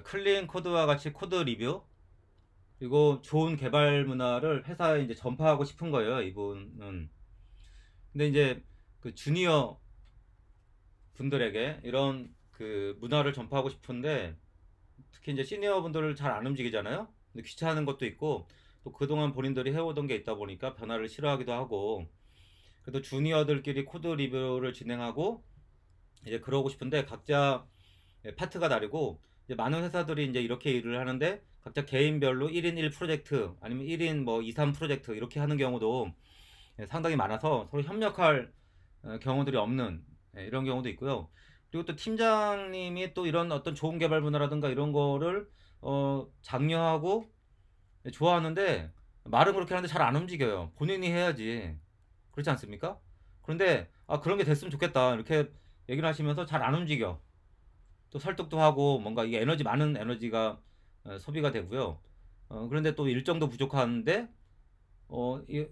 클린 코드와 같이 코드 리뷰 그리고 좋은 개발 문화를 회사에 이제 전파하고 싶은 거예요, 이분은. 근데 이제 그 주니어 분들에게 이런 그 문화를 전파하고 싶은데 특히 이제 시니어 분들을 잘 안 움직이잖아요. 근데 귀찮은 것도 있고 또 그동안 본인들이 해오던 게 있다 보니까 변화를 싫어하기도 하고 그래도 주니어들끼리 코드 리뷰를 진행하고 이제 그러고 싶은데 각자 파트가 다르고 이제 많은 회사들이 이제 이렇게 일을 하는데 각자 개인별로 1인 1 프로젝트 아니면 1인 뭐 2, 3 프로젝트 이렇게 하는 경우도 상당히 많아서 서로 협력할 경우들이 없는 이런 경우도 있고요. 그리고 또 팀장님이 또 이런 어떤 좋은 개발 문화라든가 이런 거를 장려하고 좋아하는데 말은 그렇게 하는데 잘 안 움직여요. 본인이 해야지. 그렇지 않습니까? 그런데 그런 게 됐으면 좋겠다 이렇게 얘기를 하시면서 잘 안 움직여. 또 설득도 하고 뭔가 이게 에너지 많은 에너지가 소비가 되고요. 그런데 또 일정도 부족한데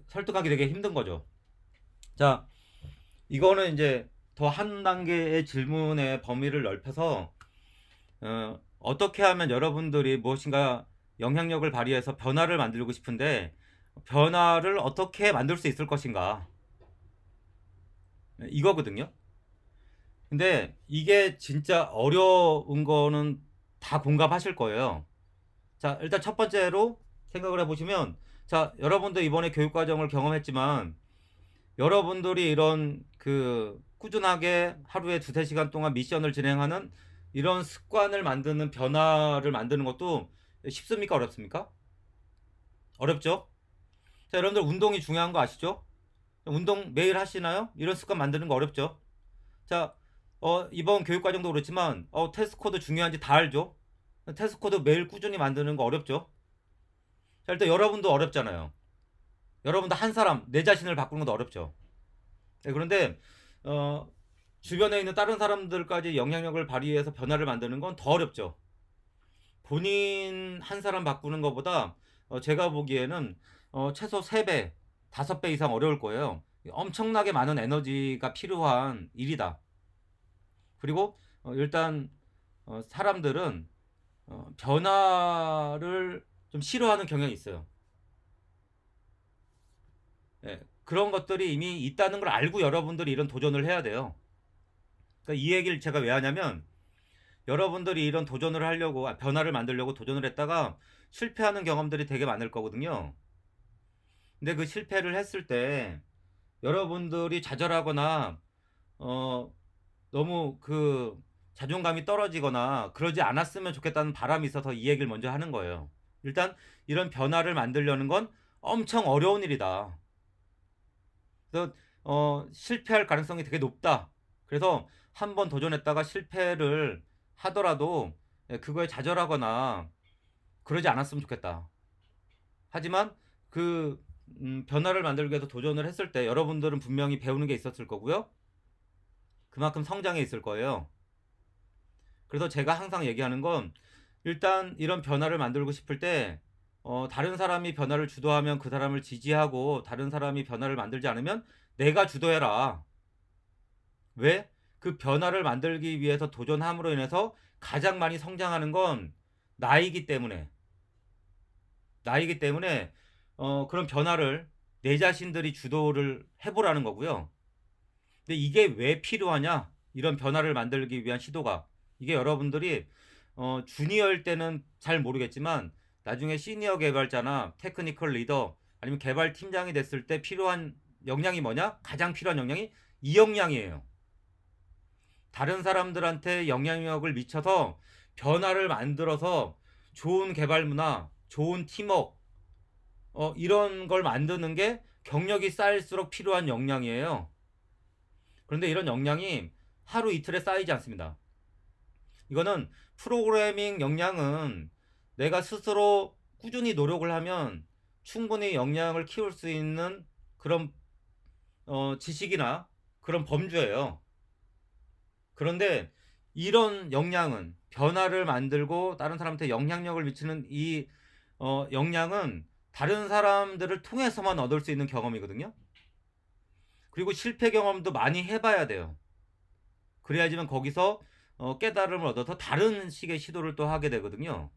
설득하기 되게 힘든 거죠. 자, 이거는 이제 더 한 단계의 질문의 범위를 넓혀서 어떻게 하면 여러분들이 무엇인가 영향력을 발휘해서 변화를 만들고 싶은데 변화를 어떻게 만들 수 있을 것인가 이거거든요. 근데 이게 진짜 어려운 거는 다 공감하실 거예요. 자, 일단 첫 번째로 생각을 해보시면, 자, 여러분도 이번에 교육과정을 경험했지만, 여러분들이 이런 그 꾸준하게 하루에 두세 시간 동안 미션을 진행하는 이런 습관을 만드는 변화를 만드는 것도 쉽습니까? 어렵습니까? 어렵죠? 자, 여러분들 운동이 중요한 거 아시죠? 운동 매일 하시나요? 이런 습관 만드는 거 어렵죠? 자, 이번 교육과정도 그렇지만, 테스트 코드 중요한지 다 알죠? 테스트 코드 매일 꾸준히 만드는 거 어렵죠? 자, 일단 여러분도 어렵잖아요. 여러분도 한 사람, 내 자신을 바꾸는 것도 어렵죠. 네, 그런데, 어, 주변에 있는 다른 사람들까지 영향력을 발휘해서 변화를 만드는 건 더 어렵죠. 본인 한 사람 바꾸는 것보다, 제가 보기에는, 최소 3배, 5배 이상 어려울 거예요. 엄청나게 많은 에너지가 필요한 일이다. 그리고, 일단, 사람들은, 변화를 좀 싫어하는 경향이 있어요. 예, 그런 것들이 이미 있다는 걸 알고 여러분들이 이런 도전을 해야 돼요. 그러니까 이 얘기를 제가 왜 하냐면 여러분들이 이런 도전을 하려고 변화를 만들려고 도전을 했다가 실패하는 경험들이 되게 많을 거거든요. 근데 그 실패를 했을 때 여러분들이 좌절하거나 어 너무 그 자존감이 떨어지거나 그러지 않았으면 좋겠다는 바람이 있어서 이 얘기를 먼저 하는 거예요. 일단 이런 변화를 만들려는 건 엄청 어려운 일이다. 그래서 실패할 가능성이 되게 높다. 그래서 한 번 도전했다가 실패를 하더라도 그거에 좌절하거나 그러지 않았으면 좋겠다. 하지만 그 변화를 만들기 위해서 도전을 했을 때 여러분들은 분명히 배우는 게 있었을 거고요. 그만큼 성장해 있을 거예요. 그래서 제가 항상 얘기하는 건 일단 이런 변화를 만들고 싶을 때 다른 사람이 변화를 주도하면 그 사람을 지지하고 다른 사람이 변화를 만들지 않으면 내가 주도해라. 왜? 그 변화를 만들기 위해서 도전함으로 인해서 가장 많이 성장하는 건 나이기 때문에. 나이기 때문에 그런 변화를 내 자신들이 주도를 해보라는 거고요. 근데 이게 왜 필요하냐? 이런 변화를 만들기 위한 시도가. 이게 여러분들이 주니어일 때는 잘 모르겠지만 나중에 시니어 개발자나 테크니컬 리더 아니면 개발 팀장이 됐을 때 필요한 역량이 뭐냐? 가장 필요한 역량이 이 역량이에요. 다른 사람들한테 영향력을 미쳐서 변화를 만들어서 좋은 개발 문화, 좋은 팀워크, 이런 걸 만드는 게 경력이 쌓일수록 필요한 역량이에요. 그런데 이런 역량이 하루 이틀에 쌓이지 않습니다. 이거는 프로그래밍 역량은 내가 스스로 꾸준히 노력을 하면 충분히 역량을 키울 수 있는 그런 지식이나 그런 범주예요. 그런데 이런 역량은 변화를 만들고 다른 사람한테 영향력을 미치는 이 역량은 다른 사람들을 통해서만 얻을 수 있는 경험이거든요. 그리고 실패 경험도 많이 해봐야 돼요. 그래야지만 거기서 깨달음을 얻어서 다른 식의 시도를 또 하게 되거든요.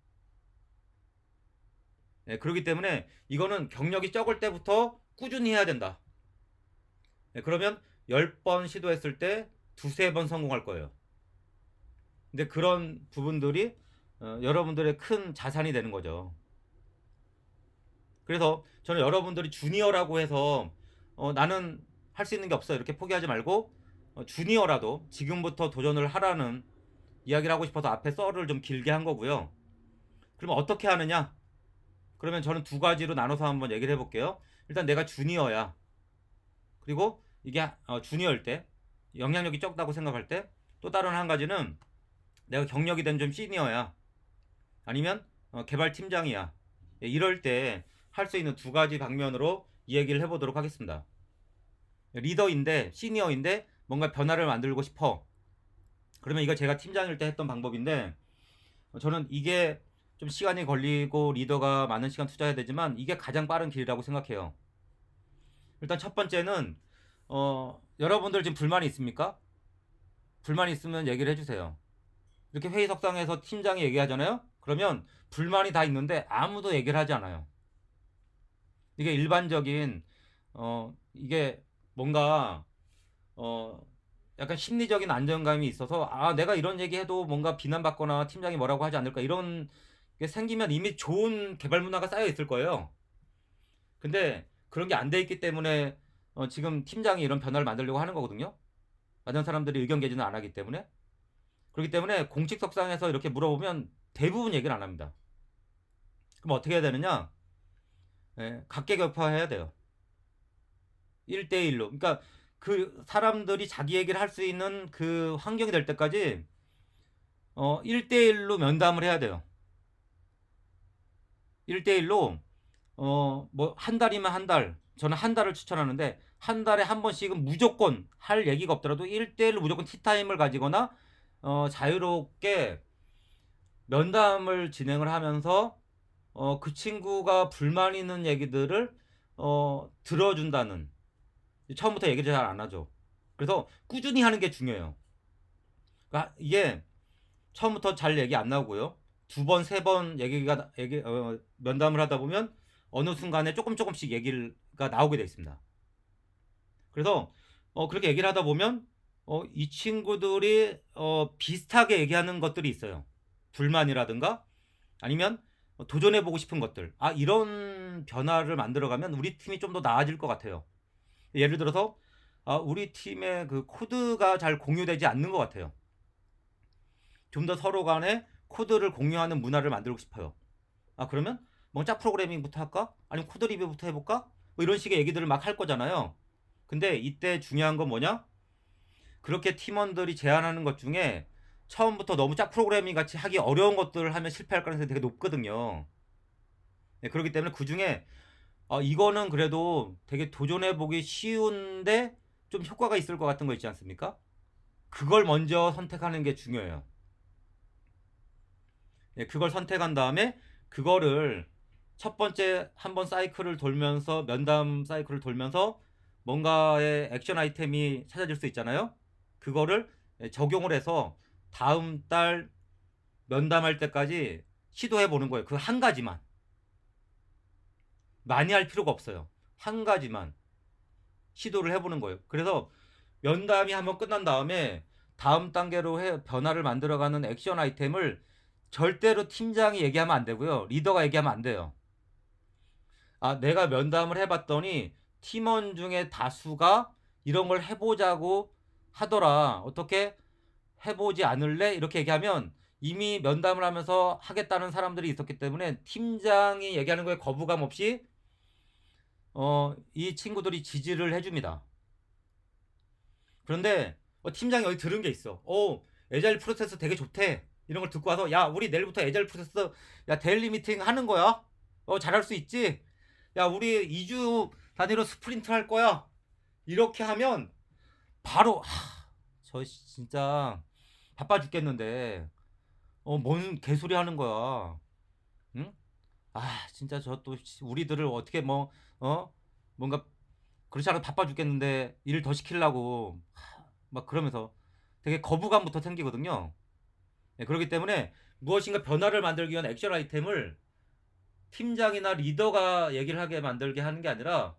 예, 그렇기 때문에 이거는 경력이 적을 때부터 꾸준히 해야 된다. 예, 그러면 10번 시도했을 때 두세 번 성공할 거예요. 근데 그런 부분들이 여러분들의 큰 자산이 되는 거죠. 그래서 저는 여러분들이 주니어라고 해서 나는 할 수 있는 게 없어 이렇게 포기하지 말고 주니어라도 지금부터 도전을 하라는 이야기를 하고 싶어서 앞에 썰을 좀 길게 한 거고요. 그러면 어떻게 하느냐? 그러면 저는 두 가지로 나눠서 한번 얘기를 해볼게요. 일단 내가 주니어야. 그리고 이게 주니어일 때 영향력이 적다고 생각할 때 또 다른 한 가지는 내가 경력이 된 좀 시니어야. 아니면 개발팀장이야. 예, 이럴 때 할 수 있는 두 가지 방면으로 이 얘기를 해보도록 하겠습니다. 리더인데 시니어인데 뭔가 변화를 만들고 싶어. 그러면 이거 제가 팀장일 때 했던 방법인데 저는 이게 좀 시간이 걸리고 리더가 많은 시간 투자해야 되지만 이게 가장 빠른 길이라고 생각해요. 일단 첫 번째는 여러분들 지금 불만이 있습니까? 불만이 있으면 얘기를 해주세요. 이렇게 회의석상에서 팀장이 얘기하잖아요. 그러면 불만이 다 있는데 아무도 얘기를 하지 않아요. 이게 일반적인 이게 뭔가 약간 심리적인 안정감이 있어서 내가 이런 얘기해도 뭔가 비난받거나 팀장이 뭐라고 하지 않을까 이런 게 생기면 이미 좋은 개발 문화가 쌓여 있을 거예요. 근데 그런 게 안 돼 있기 때문에 지금 팀장이 이런 변화를 만들려고 하는 거거든요. 많은 사람들이 의견 개진을 안 하기 때문에. 그렇기 때문에 공식석상에서 이렇게 물어보면 대부분 얘기를 안 합니다. 그럼 어떻게 해야 되느냐? 예, 각계격파해야 돼요. 1대1로. 그러니까 그 사람들이 자기 얘기를 할 수 있는 그 환경이 될 때까지 1대1로 면담을 해야 돼요. 1대1로 뭐 한 달이면 한 달. 저는 한 달을 추천하는데 한 달에 한 번씩은 무조건 할 얘기가 없더라도 1대1로 무조건 티타임을 가지거나 자유롭게 면담을 진행을 하면서 그 친구가 불만 있는 얘기들을 들어준다는. 처음부터 얘기를 잘 안 하죠. 그래서 꾸준히 하는 게 중요해요. 그러니까 이게 처음부터 잘 얘기 안 나오고요. 두 번, 세 번 면담을 하다 보면 어느 순간에 조금씩 얘기가 나오게 돼 있습니다. 그래서 그렇게 얘기를 하다 보면 이 친구들이 비슷하게 얘기하는 것들이 있어요. 불만이라든가 아니면 도전해보고 싶은 것들. 이런 변화를 만들어가면 우리 팀이 좀 더 나아질 것 같아요. 예를 들어서 우리 팀의 그 코드가 잘 공유되지 않는 것 같아요. 좀 더 서로 간에 코드를 공유하는 문화를 만들고 싶어요. 그러면 뭐 짝 프로그래밍부터 할까? 아니면 코드 리뷰부터 해볼까? 뭐 이런 식의 얘기들을 막 할 거잖아요. 근데 이때 중요한 건 뭐냐? 그렇게 팀원들이 제안하는 것 중에 처음부터 너무 짝 프로그래밍 같이 하기 어려운 것들을 하면 실패할 가능성이 되게 높거든요. 네, 그렇기 때문에 그 중에 이거는 그래도 되게 도전해보기 쉬운데 좀 효과가 있을 것 같은 거 있지 않습니까? 그걸 먼저 선택하는 게 중요해요. 네, 그걸 선택한 다음에 그거를 첫 번째 한번 사이클을 돌면서 면담 사이클을 돌면서 뭔가의 액션 아이템이 찾아질 수 있잖아요. 그거를 적용을 해서 다음 달 면담할 때까지 시도해 보는 거예요. 그 한 가지만. 많이 할 필요가 없어요. 한 가지만 시도를 해보는 거예요. 그래서 면담이 한번 끝난 다음에 다음 단계로 변화를 만들어가는 액션 아이템을 절대로 팀장이 얘기하면 안 되고요. 리더가 얘기하면 안 돼요. 내가 면담을 해봤더니 팀원 중에 다수가 이런 걸 해보자고 하더라. 어떻게 해보지 않을래? 이렇게 얘기하면 이미 면담을 하면서 하겠다는 사람들이 있었기 때문에 팀장이 얘기하는 거에 거부감 없이 이 친구들이 지지를 해줍니다. 그런데 팀장이 어디 들은 게 있어. 에자일 프로세스 되게 좋대. 이런 걸 듣고 와서 야 우리 내일부터 에자일 프로세스 데일리 미팅 하는 거야. 잘할 수 있지. 야 우리 2주 단위로 스프린트 할 거야. 이렇게 하면 바로 저 진짜 바빠 죽겠는데 뭔 개소리 하는 거야. 응? 진짜 저 또 우리들을 어떻게 뭔가 그렇지 않아도 바빠 죽겠는데 일 더 시키려고 막 그러면서 되게 거부감부터 생기거든요. 그렇기 때문에 무엇인가 변화를 만들기 위한 액션 아이템을 팀장이나 리더가 얘기를 하게 만들게 하는 게 아니라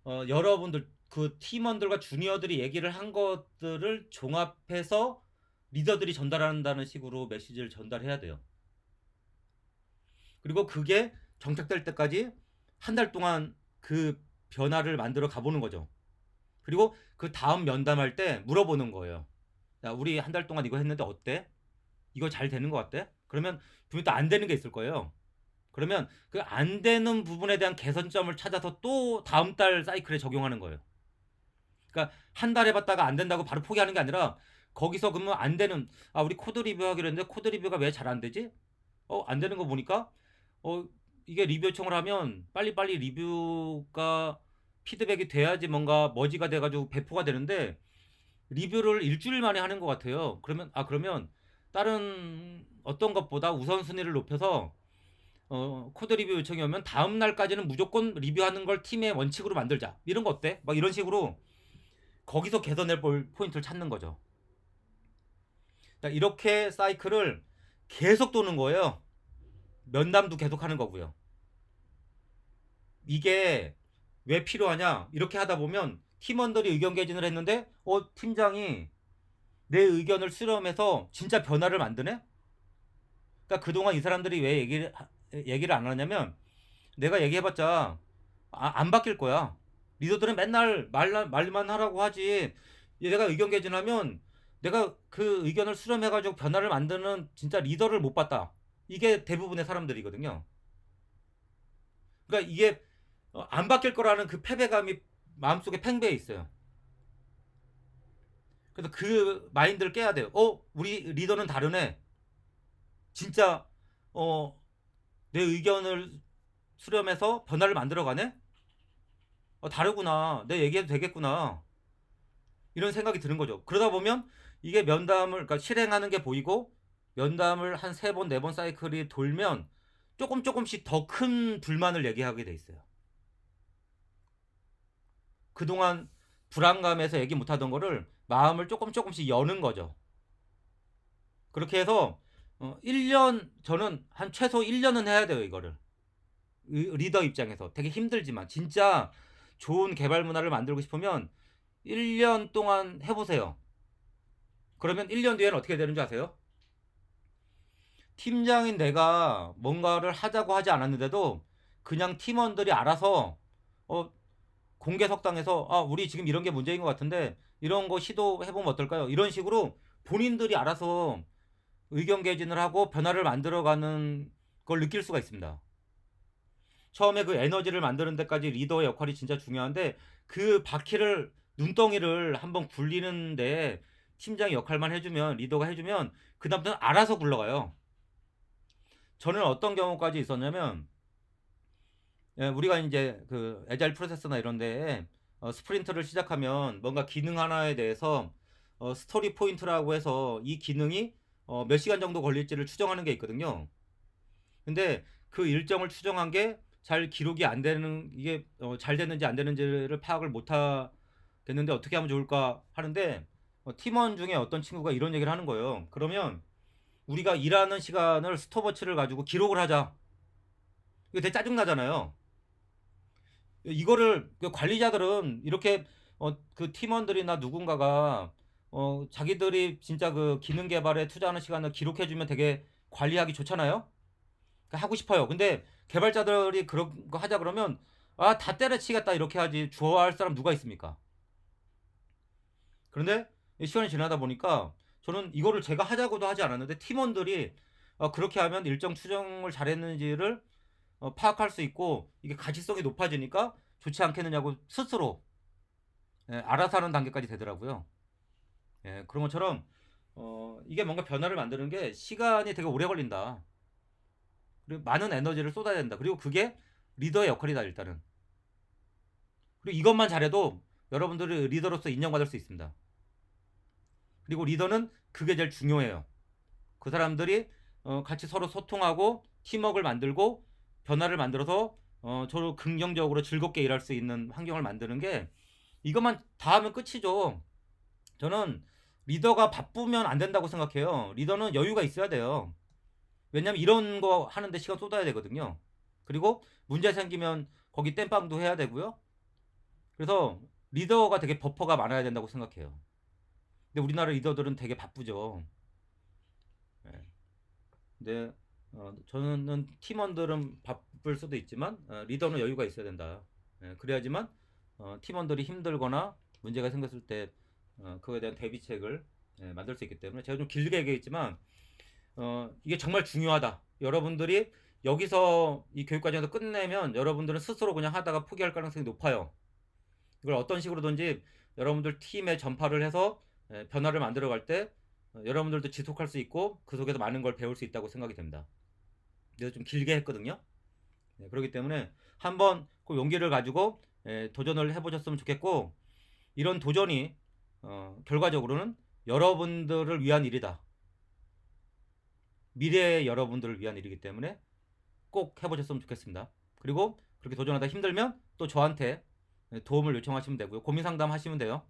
여러분들 그 팀원들과 주니어들이 얘기를 한 것들을 종합해서 리더들이 전달한다는 식으로 메시지를 전달해야 돼요. 그리고 그게 정착될 때까지 한 달 동안 그 변화를 만들어 가보는 거죠. 그리고 그 다음 면담할 때 물어보는 거예요. 야, 우리 한 달 동안 이거 했는데 어때? 이거 잘 되는 것 같대? 그러면 분명히 또 안 되는 게 있을 거예요. 그러면 그 안 되는 부분에 대한 개선점을 찾아서 또 다음 달 사이클에 적용하는 거예요. 그러니까 한 달 해봤다가 안 된다고 바로 포기하는 게 아니라 거기서 그러면 안 되는, 아 우리 코드 리뷰 하기로 했는데 코드 리뷰가 왜 잘 안 되지? 안 되는 거 보니까 어 이게 리뷰 요청을 하면 빨리빨리 리뷰가 피드백이 돼야지 뭔가 머지가 돼가지고 배포가 되는데 리뷰를 일주일 만에 하는 것 같아요. 그러면 다른 어떤 것보다 우선순위를 높여서 코드 리뷰 요청이 오면 다음 날까지는 무조건 리뷰하는 걸 팀의 원칙으로 만들자. 이런 거 어때? 막 이런 식으로 거기서 개선해 볼 포인트를 찾는 거죠. 이렇게 사이클을 계속 도는 거예요. 면담도 계속 하는 거고요. 이게 왜 필요하냐? 이렇게 하다 보면 팀원들이 의견 개진을 했는데 팀장이 내 의견을 수렴해서 진짜 변화를 만드네? 그러니까 그동안 이 사람들이 왜 얘기를 안 하냐면 내가 얘기해봤자 안 바뀔 거야. 리더들은 맨날 말만 하라고 하지. 내가 의견 개진하면 내가 그 의견을 수렴해가지고 변화를 만드는 진짜 리더를 못 봤다. 이게 대부분의 사람들이거든요. 그러니까 이게 안 바뀔 거라는 그 패배감이 마음속에 팽배해 있어요. 그래서 그 마인드를 깨야 돼요. 우리 리더는 다르네. 진짜 내 의견을 수렴해서 변화를 만들어가네. 다르구나. 내 얘기해도 되겠구나. 이런 생각이 드는 거죠. 그러다 보면 이게 면담을 그러니까 실행하는 게 보이고 면담을 한 3번, 4번 사이클이 돌면 조금씩 더 큰 불만을 얘기하게 돼 있어요. 그동안 불안감에서 얘기 못하던 거를 마음을 조금씩 여는 거죠. 그렇게 해서 1년 저는 한 최소 1년은 해야 돼요. 이거를 리더 입장에서 되게 힘들지만 진짜 좋은 개발 문화를 만들고 싶으면 1년 동안 해보세요. 그러면 1년 뒤에는 어떻게 되는 줄 아세요? 팀장인 내가 뭔가를 하자고 하지 않았는데도 그냥 팀원들이 알아서 공개 석상에서 우리 지금 이런 게 문제인 것 같은데 이런 거 시도해보면 어떨까요? 이런 식으로 본인들이 알아서 의견 개진을 하고 변화를 만들어가는 걸 느낄 수가 있습니다. 처음에 그 에너지를 만드는 데까지 리더의 역할이 진짜 중요한데 그 바퀴를 눈덩이를 한번 굴리는데 팀장이 역할만 해주면 리더가 해주면 그 다음부터는 알아서 굴러가요. 저는 어떤 경우까지 있었냐면 우리가 이제 그 애자일 프로세스나 이런 데에 스프린트를 시작하면 뭔가 기능 하나에 대해서 스토리 포인트라고 해서 이 기능이 몇 시간 정도 걸릴지를 추정하는 게 있거든요. 근데 그 일정을 추정한 게 잘 기록이 안 되는 이게 잘 됐는지 안 되는지를 파악을 못 하겠는데 어떻게 하면 좋을까 하는데 팀원 중에 어떤 친구가 이런 얘기를 하는 거예요. 그러면 우리가 일하는 시간을 스톱워치를 가지고 기록을 하자. 이거 되게 짜증나잖아요. 이거를 그 관리자들은 이렇게 그 팀원들이나 누군가가 자기들이 진짜 그 기능 개발에 투자하는 시간을 기록해주면 되게 관리하기 좋잖아요. 그러니까 하고 싶어요. 근데 개발자들이 그런 거 하자 그러면 다 때려치겠다 이렇게 하지 좋아할 사람 누가 있습니까? 그런데 시간이 지나다 보니까 저는 이거를 제가 하자고도 하지 않았는데 팀원들이 그렇게 하면 일정 추정을 잘했는지를 파악할 수 있고 이게 가치성이 높아지니까 좋지 않겠느냐고 스스로 알아서 하는 단계까지 되더라고요. 그런 것처럼 이게 뭔가 변화를 만드는 게 시간이 되게 오래 걸린다. 그리고 많은 에너지를 쏟아야 된다. 그리고 그게 리더의 역할이다 일단은. 그리고 이것만 잘해도 여러분들이 리더로서 인정받을 수 있습니다. 그리고 리더는 그게 제일 중요해요. 그 사람들이 같이 서로 소통하고 팀워크를 만들고 변화를 만들어서 서로 긍정적으로 즐겁게 일할 수 있는 환경을 만드는 게 이것만 다 하면 끝이죠. 저는 리더가 바쁘면 안 된다고 생각해요. 리더는 여유가 있어야 돼요. 왜냐면 이런 거 하는데 시간 쏟아야 되거든요. 그리고 문제 생기면 거기 땜빵도 해야 되고요. 그래서 리더가 되게 버퍼가 많아야 된다고 생각해요. 근데 우리나라 리더들은 되게 바쁘죠. 예. 근데 저는 팀원들은 바쁠 수도 있지만 리더는 여유가 있어야 된다. 예, 그래야지만 팀원들이 힘들거나 문제가 생겼을 때 그거에 대한 대비책을 만들 수 있기 때문에 제가 좀 길게 얘기했지만 이게 정말 중요하다. 여러분들이 여기서 이 교육 과정에서 끝내면 여러분들은 스스로 그냥 하다가 포기할 가능성이 높아요. 이걸 어떤 식으로든지 여러분들 팀에 전파를 해서 변화를 만들어 갈 때 여러분들도 지속할 수 있고 그 속에서 많은 걸 배울 수 있다고 생각이 됩니다. 그래서 좀 길게 했거든요. 그렇기 때문에 한번 그 용기를 가지고 도전을 해보셨으면 좋겠고 이런 도전이 결과적으로는 여러분들을 위한 일이다. 미래의 여러분들을 위한 일이기 때문에 꼭 해보셨으면 좋겠습니다. 그리고 그렇게 도전하다 힘들면 또 저한테 도움을 요청하시면 되고요. 고민 상담 하시면 돼요.